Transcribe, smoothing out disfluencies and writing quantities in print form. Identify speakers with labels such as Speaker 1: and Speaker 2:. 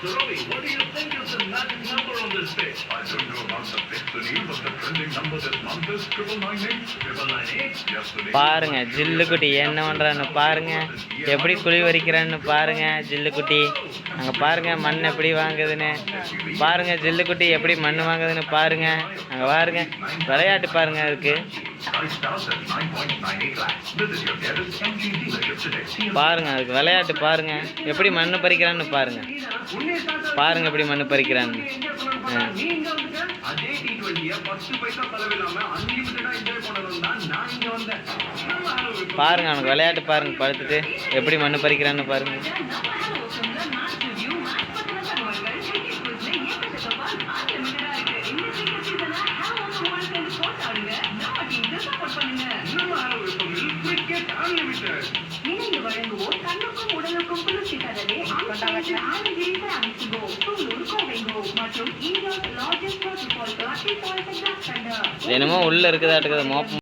Speaker 1: So Ravi, what do you think is the magic number on this page? I don't know about the page, Sunil, but the trending number this month is 998. 998? Yes, Sunil.
Speaker 2: பாருங்க ஜில்லுக்குட்டி என்ன பண்றான்னு பாருங்க, எப்படி குழி வரிக்கிறான்னு பாருங்க. ஜில்லுக்குட்டி அங்கே பாருங்க மண் எப்படி வாங்குதுன்னு பாருங்க. ஜில்லுக்குட்டி எப்படி மண் வாங்குதுன்னு பாருங்க. அங்கே பாருங்க விளையாட்டு பாருங்க அதுக்கு. பாருங்க அதுக்கு விளையாட்டு பாருங்க, எப்படி மண் பறிக்கிறான்னு பாருங்க. பாருங்க எப்படி மண் பறிக்கிறான்னு. பாருங்க அவனுக்கு விளையாட்டு பாருங்க, படுத்துட்டு எப்படி மண் பறிக்கிறான்னு பாருங்க. என்னமோ உள்ள இருக்குதாட்டுக்குது மோப்பம்.